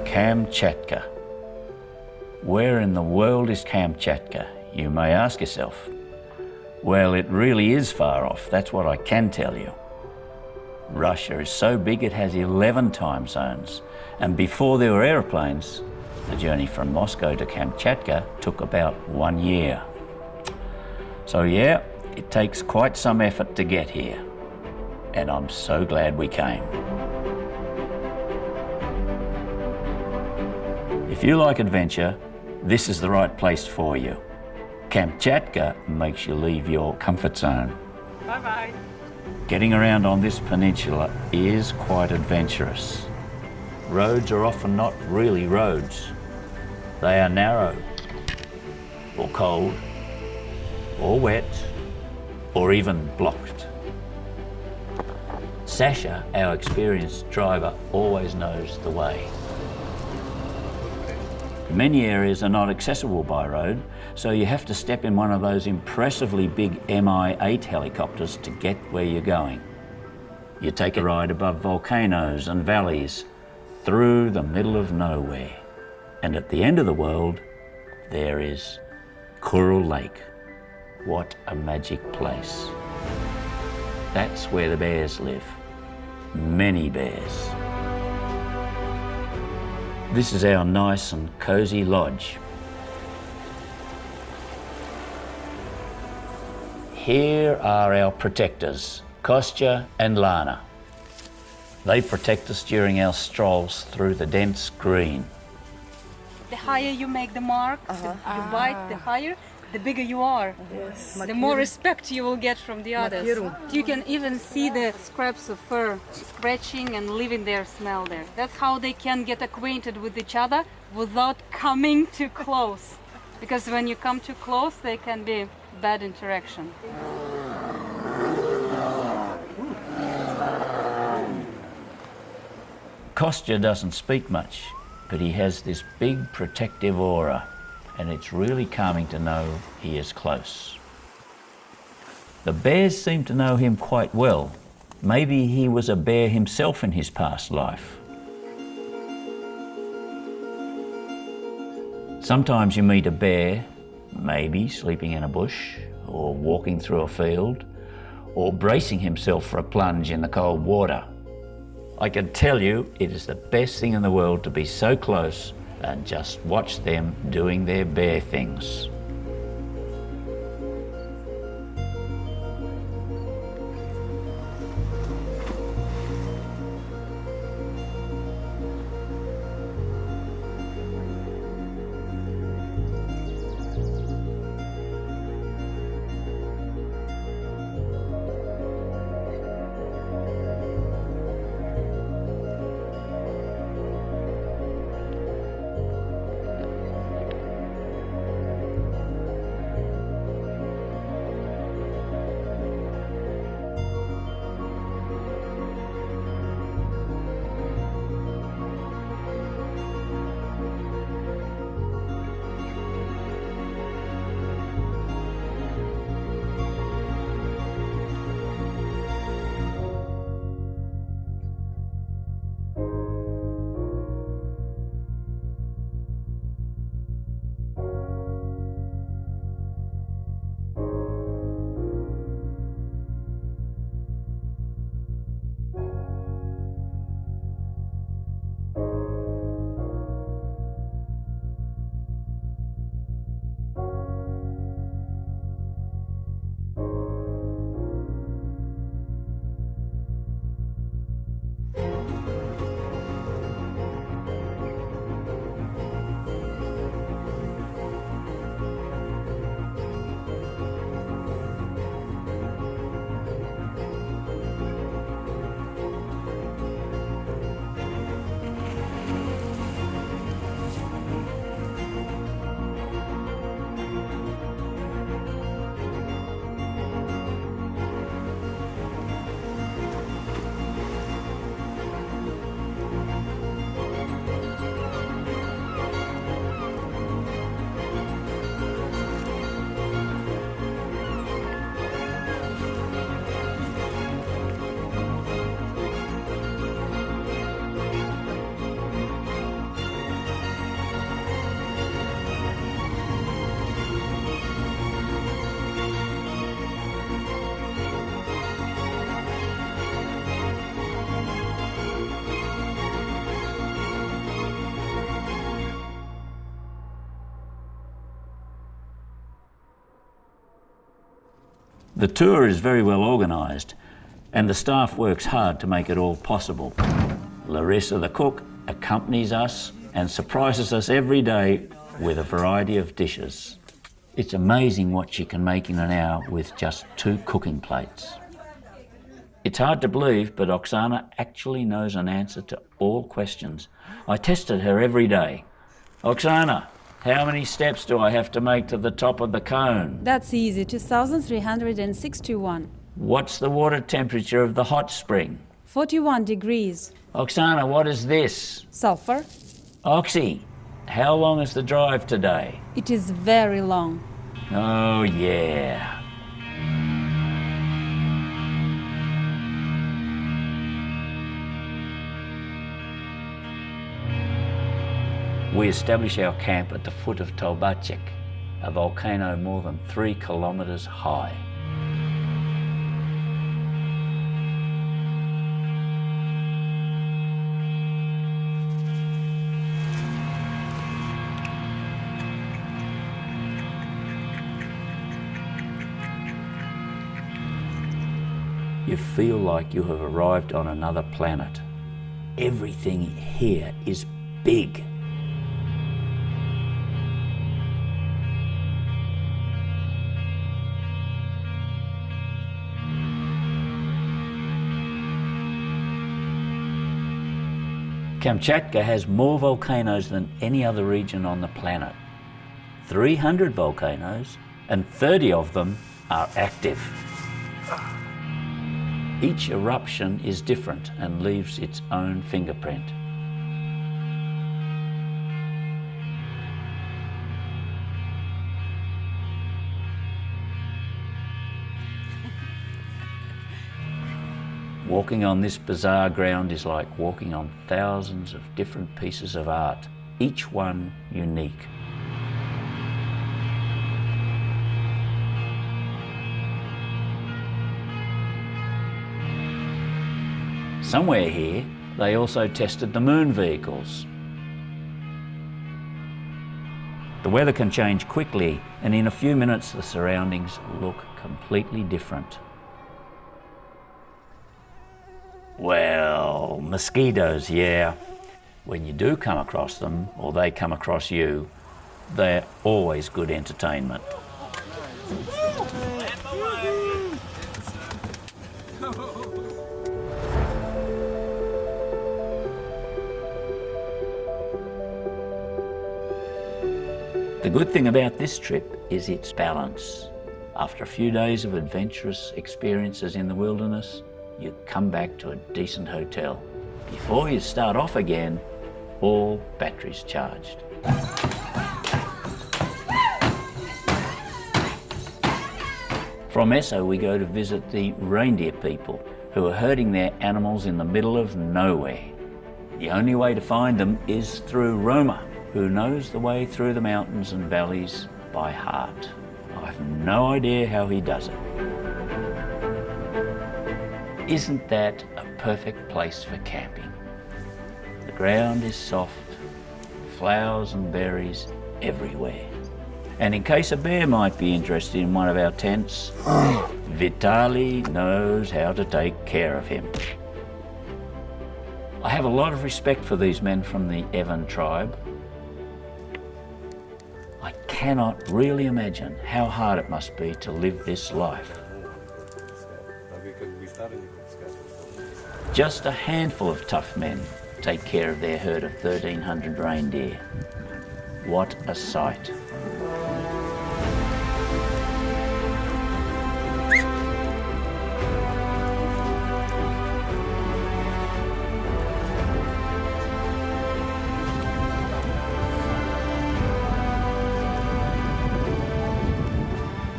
Kamchatka. Where in the world is Kamchatka, you may ask yourself? Well, it really is far off, that's what I can tell you. Russia is so big it has 11 time zones, and before there were aeroplanes, the journey from Moscow to Kamchatka took about 1 year. So yeah, it takes quite some effort to get here, and I'm so glad we came. If you like adventure, this is the right place for you. Kamchatka makes you leave your comfort zone. Bye-bye. Getting around on this peninsula is quite adventurous. Roads are often not really roads. They are narrow, or cold, or wet, or even blocked. Sasha, our experienced driver, always knows the way. Many areas are not accessible by road, so you have to step in one of those impressively big Mi-8 helicopters to get where you're going. You take a ride above volcanoes and valleys, through the middle of nowhere. And at the end of the world, there is Coral Lake. What a magic place. That's where the bears live. Many bears. This is our nice and cosy lodge. Here are our protectors, Kostya and Lana. They protect us during our strolls through the dense green. The higher you make the mark, you bite, the higher, the bigger you are. Yes. The more respect you will get from the others. You can even see the scraps of fur scratching and leaving their smell there. That's how they can get acquainted with each other without coming too close. Because when you come too close, they can be bad interaction. Kostya doesn't speak much, but he has this big protective aura, and it's really calming to know he is close. The bears seem to know him quite well. Maybe he was a bear himself in his past life. Sometimes you meet a bear, maybe sleeping in a bush, or walking through a field, or bracing himself for a plunge in the cold water. I can tell you it is the best thing in the world to be so close and just watch them doing their bear things. The tour is very well organised and the staff works hard to make it all possible. Larissa the cook accompanies us and surprises us every day with a variety of dishes. It's amazing what she can make in an hour with just 2 cooking plates. It's hard to believe, but Oksana actually knows an answer to all questions. I tested her every day. Oksana, how many steps do I have to make to the top of the cone? That's easy, 2,361. What's the water temperature of the hot spring? 41 degrees. Oksana, what is this? Sulfur. Oxy, how long is the drive today? It is very long. Oh, yeah. We establish our camp at the foot of Tolbachek, a volcano more than 3 kilometres high. You feel like you have arrived on another planet. Everything here is big. Kamchatka has more volcanoes than any other region on the planet. 300 volcanoes, and 30 of them are active. Each eruption is different and leaves its own fingerprint. Walking on this bizarre ground is like walking on thousands of different pieces of art, each one unique. Somewhere here, they also tested the moon vehicles. The weather can change quickly, and in a few minutes the surroundings look completely different. Well, mosquitoes, yeah. When you do come across them, or they come across you, they're always good entertainment. The good thing about this trip is its balance. After a few days of adventurous experiences in the wilderness, you come back to a decent hotel. Before you start off again, all batteries charged. From Esso we go to visit the reindeer people who are herding their animals in the middle of nowhere. The only way to find them is through Roma, who knows the way through the mountains and valleys by heart. I've no idea how he does it. Isn't that a perfect place for camping? The ground is soft, flowers and berries everywhere. And in case a bear might be interested in one of our tents, Vitali knows how to take care of him. I have a lot of respect for these men from the Evan tribe. I cannot really imagine how hard it must be to live this life. Just a handful of tough men take care of their herd of 1,300 reindeer. What a sight.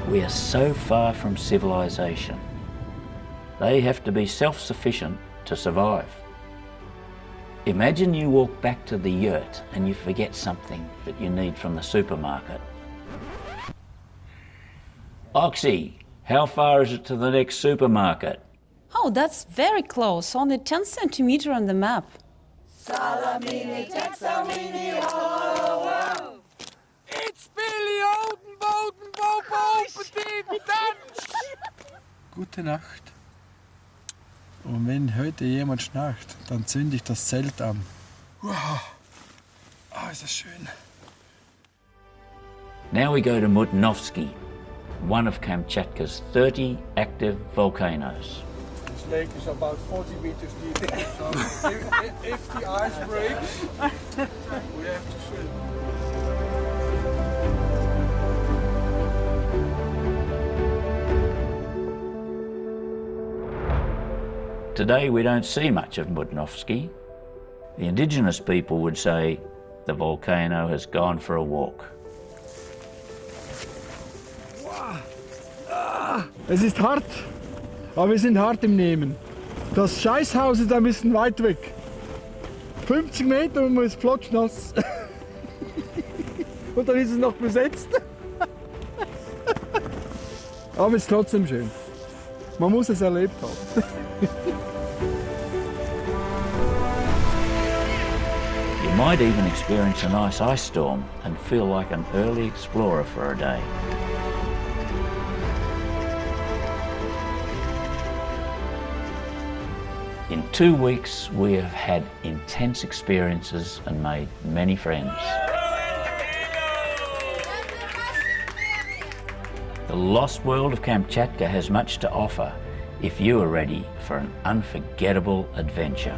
We are so far from civilization. They have to be self-sufficient to survive. Imagine you walk back to the yurt and you forget something that you need from the supermarket. Oxy, how far is it to the next supermarket? Oh, that's very close, only 10 centimeters on the map. Salamini, Texamini, ho! It's Billy Odenboden, Bobo, Petit Dance! Gute Nacht. Und wenn heute jemand schnarcht, dann zünde ich das Zelt an. Wow. Ah, ist das schön. Now we go to Mutnovsky, one of Kamchatka's 30 active volcanoes. This lake is about 40 meters deep. So if the ice breaks, we have to swim. Today we don't see much of Mutnovsky. The indigenous people would say the volcano has gone for a walk. Es ist hart, aber wir sind hart im Nehmen. Das Scheißhaus ist ein bisschen weit weg. 50 Meter und man ist flotschnass. Und dann ist es noch besetzt. Aber es ist trotzdem schön. Man muss es erlebt haben. You might even experience a nice ice storm and feel like an early explorer for a day. In 2 weeks, we have had intense experiences and made many friends. The lost world of Kamchatka has much to offer if you are ready for an unforgettable adventure.